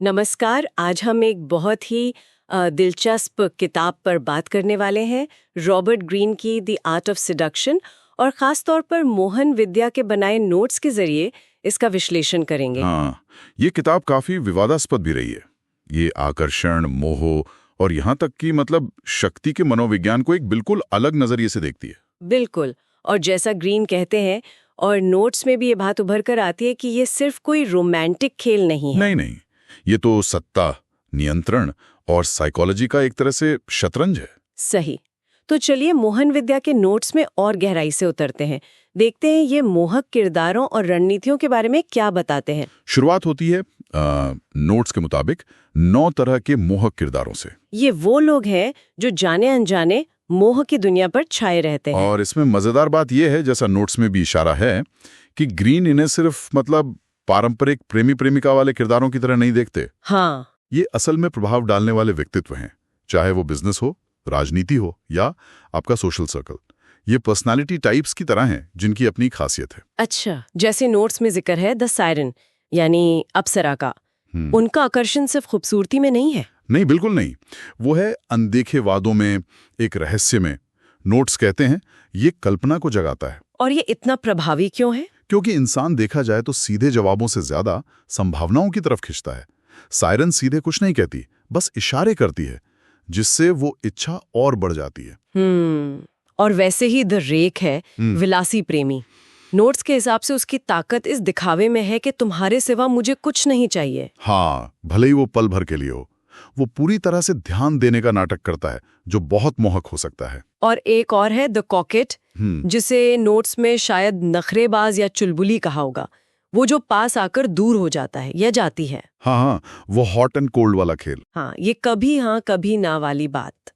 नमस्कार। आज हम एक बहुत ही दिलचस्प किताब पर बात करने वाले हैं, रॉबर्ट ग्रीन की द आर्ट ऑफ सिडक्शन, और ख़ास तौर पर मोहन विद्या के बनाए नोट्स के जरिए इसका विश्लेषण करेंगे। हाँ, ये किताब काफी विवादास्पद भी रही है। ये आकर्षण, मोह और यहाँ तक कि शक्ति के मनोविज्ञान को एक बिल्कुल अलग नजरिए से देखती है। बिल्कुल। और जैसा ग्रीन कहते हैं, और नोट्स में भी ये बात उभर कर आती है कि ये सिर्फ कोई रोमांटिक खेल नहीं है। नहीं नहीं, ये तो सत्ता, नियंत्रण और साइकोलॉजी का एक तरह से शतरंज है। सही। तो चलिए मोहन विद्या के नोट्स में और गहराई से उतरते हैं, देखते हैं ये मोहक किरदारों और रणनीतियों के बारे में क्या बताते हैं। शुरुआत होती है नोट्स के मुताबिक 9 तरह के मोहक किरदारों से। ये वो लोग हैं जो जाने अनजाने मोह की दुनिया पर छाए रहते हैं। और इसमें मजेदार बात यह है, जैसा नोट्स में भी इशारा है, कि ग्रीन इन्हें सिर्फ पारंपरिक प्रेमी प्रेमिका वाले किरदारों की तरह नहीं देखते। हाँ, ये असल में प्रभाव डालने वाले व्यक्तित्व हैं, चाहे वो बिजनेस हो, राजनीति हो या आपका सोशल सर्कल। ये पर्सनालिटी टाइप्स की तरह हैं जिनकी अपनी खासियत है। अच्छा, जैसे नोट्स में जिक्र है द सायरन यानी अप्सरा का, उनका आकर्षण सिर्फ खूबसूरती में नहीं है। नहीं, बिल्कुल नहीं। वो है अनदेखे वादों में, एक रहस्य में। नोट्स कहते हैं ये कल्पना को जगाता है। और ये इतना प्रभावी क्यों है? क्योंकि इंसान देखा जाए तो सीधे जवाबों से ज्यादा संभावनाओं की तरफ खिंचता है। सायरन सीधे कुछ नहीं कहती, बस इशारे करती है, जिससे वो इच्छा और बढ़ जाती है। और वैसे ही द रेक है विलासी प्रेमी। नोट्स के हिसाब से उसकी ताकत इस दिखावे में है कि तुम्हारे सिवा मुझे कुछ नहीं चाहिए। हाँ, भले ही वो पल भर के लिए हो। वो पूरी तरह से ध्यान देने का नाटक करता है, जो बहुत मोहक हो सकता है। और एक और है द कॉकेट, जिसे नोट्स में शायद नखरेबाज या चुलबुली कहा होगा। वो जो पास आकर दूर हो जाता है या जाती है। हाँ, वो हॉट एंड कोल्ड वाला खेल। हाँ, ये कभी हाँ कभी ना वाली बात।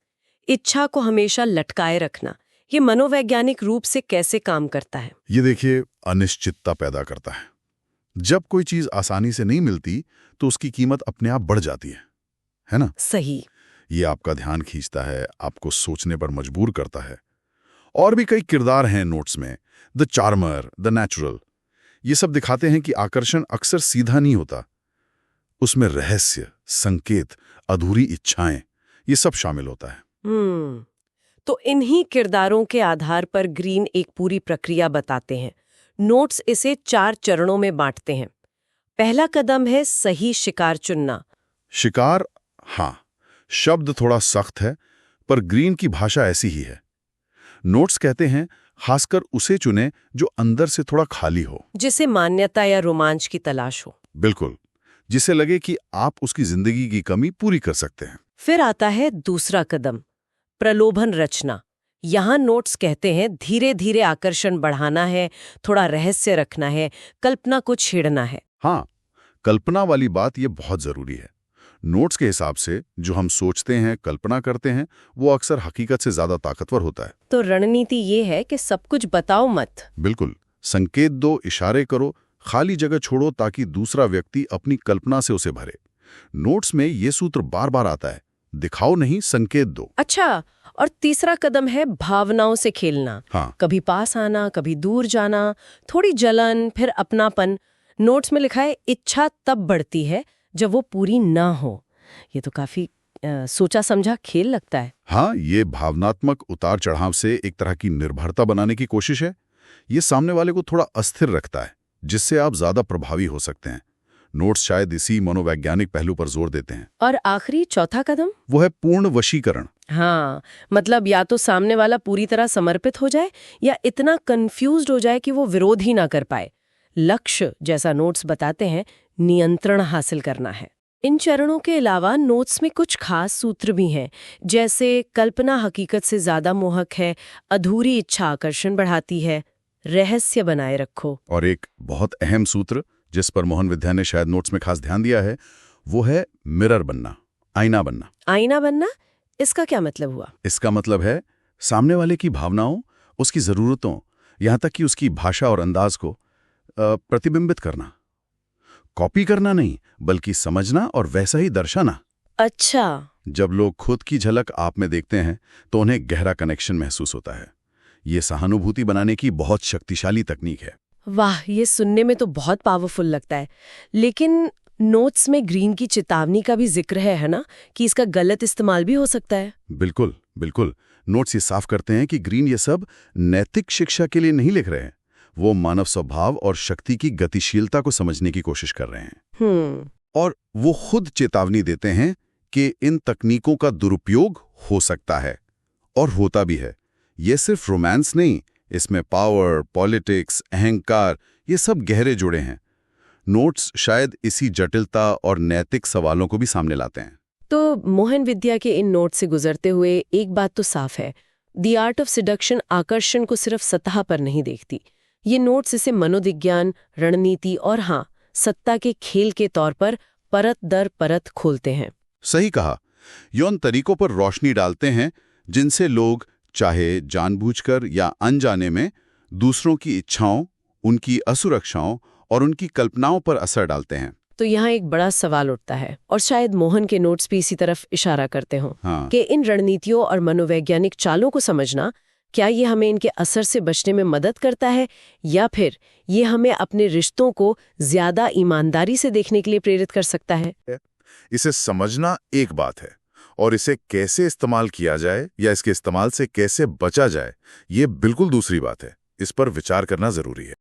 इच्छा को हमेशा लटकाए रखना, ये मनोवैज्ञानिक रूप से कैसे काम करता है? ये देखिए, अनिश्चितता पैदा करता है। जब कोई चीज आसानी से नहीं मिलती तो उसकी कीमत अपने आप बढ़ जाती है ना? सही। ये आपका ध्यान खींचता है, आपको सोचने पर मजबूर करता है। और भी कई किरदार हैं नोट्स में, द चार्मर, द नेचुरल। ये सब दिखाते हैं कि आकर्षण अक्सर सीधा नहीं होता। उसमें रहस्य, संकेत, अधूरी इच्छाएं, ये सब शामिल होता है। तो इन्हीं किरदारों के आधार पर ग्रीन एक पूरी प्रक्रिया बताते हैं। नोट्स इसे 4 चरणों में बांटते हैं। पहला कदम है सही शिकार चुनना। शिकार, हाँ, शब्द थोड़ा सख्त है, पर ग्रीन की भाषा ऐसी ही है। नोट्स कहते हैं खासकर उसे चुने जो अंदर से थोड़ा खाली हो, जिसे मान्यता या रोमांच की तलाश हो। बिल्कुल, जिसे लगे कि आप उसकी जिंदगी की कमी पूरी कर सकते हैं। फिर आता है दूसरा कदम, प्रलोभन रचना। यहाँ नोट्स कहते हैं धीरे धीरे आकर्षण बढ़ाना है, थोड़ा रहस्य रखना है, कल्पना को छेड़ना है। हाँ, कल्पना वाली बात ये बहुत जरूरी है। नोट्स के हिसाब से जो हम सोचते हैं, कल्पना करते हैं, वो अक्सर हकीकत से ज्यादा ताकतवर होता है। तो रणनीति ये है कि सब कुछ बताओ मत। बिल्कुल, संकेत दो, इशारे करो, खाली जगह छोड़ो ताकि दूसरा व्यक्ति अपनी कल्पना से उसे भरे। नोट्स में ये सूत्र बार बार आता है, दिखाओ नहीं, संकेत दो। अच्छा, और तीसरा कदम है भावनाओं से खेलना। हाँ, कभी पास आना, कभी दूर जाना, थोड़ी जलन, फिर अपनापन। नोट्स में लिखा है इच्छा तब बढ़ती है जब वो पूरी ना हो। ये तो काफी सोचा समझा खेल लगता है। हाँ, ये भावनात्मक उतार चढ़ाव से एक तरह की निर्भरता बनाने की कोशिश है। ये सामने वाले को थोड़ा अस्थिर रखता है, जिससे आप ज्यादा प्रभावी हो सकते हैं। नोट्स शायद इसी मनोवैज्ञानिक पहलू पर जोर देते हैं। और आखिरी चौथा कदम, वो है पूर्ण वशीकरण। हाँ, मतलब या तो सामने वाला पूरी तरह समर्पित हो जाए या इतना कंफ्यूज्ड हो जाए कि वो विरोध ही ना कर पाए। लक्ष्य, जैसा नोट्स बताते हैं, नियंत्रण हासिल करना है। इन चरणों के अलावा नोट्स में कुछ खास सूत्र भी हैं, जैसे कल्पना हकीकत से ज्यादा मोहक है, अधूरी इच्छा आकर्षण बढ़ाती है, रहस्य बनाए रखो। और एक बहुत अहम सूत्र जिस पर मोहन विद्या ने शायद नोट्स में खास ध्यान दिया है, वो है मिरर बनना, आईना बनना। आईना बनना, इसका क्या मतलब हुआ? इसका मतलब है सामने वाले की भावनाओं, उसकी जरूरतों, यहां तक कि उसकी भाषा और अंदाज को प्रतिबिंबित करना। कॉपी करना नहीं, बल्कि समझना और वैसा ही दर्शाना। अच्छा। जब लोग खुद की झलक आप में देखते हैं तो उन्हें गहरा कनेक्शन महसूस होता है। ये सहानुभूति बनाने की बहुत शक्तिशाली तकनीक है। वाह, ये सुनने में तो बहुत पावरफुल लगता है। लेकिन नोट्स में ग्रीन की चेतावनी का भी जिक्र है ना, कि इसका गलत इस्तेमाल भी हो सकता है। बिल्कुल बिल्कुल। नोट्स ये साफ करते हैं कि ग्रीन ये सब नैतिक शिक्षा के लिए नहीं लिख रहे हैं। वो मानव स्वभाव और शक्ति की गतिशीलता को समझने की कोशिश कर रहे हैं। और वो खुद चेतावनी देते हैं कि इन तकनीकों का दुरुपयोग हो सकता है और होता भी है। ये सिर्फ रोमांस नहीं, इसमें पावर, पॉलिटिक्स, अहंकार ये सब गहरे जुड़े हैं। नोट्स शायद इसी जटिलता और नैतिक सवालों को भी सामने लाते हैं। तो मोहन विद्या के इन नोट से गुजरते हुए एक बात तो साफ है, द आर्ट ऑफ सिडक्शन आकर्षण को सिर्फ सतह पर नहीं देखती। ये नोट्स इसे मनोविज्ञान, रणनीति और हाँ, सत्ता के खेल के तौर पर परत दर परत खोलते हैं। सही कहा। यौन तरीकों पर रोशनी डालते हैं जिनसे लोग, चाहे जानबूझकर या अनजाने में, दूसरों की इच्छाओं, उनकी असुरक्षाओं और उनकी कल्पनाओं पर असर डालते हैं। तो यहाँ एक बड़ा सवाल उठता है, और शायद मोहन के नोट्स भी इसी तरफ इशारा करते हों, कि इन रणनीतियों और मनोवैज्ञानिक चालों को समझना, क्या ये हमें इनके असर से बचने में मदद करता है, या फिर ये हमें अपने रिश्तों को ज्यादा ईमानदारी से देखने के लिए प्रेरित कर सकता है? इसे समझना एक बात है, और इसे कैसे इस्तेमाल किया जाए या इसके इस्तेमाल से कैसे बचा जाए, ये बिल्कुल दूसरी बात है। इस पर विचार करना जरूरी है।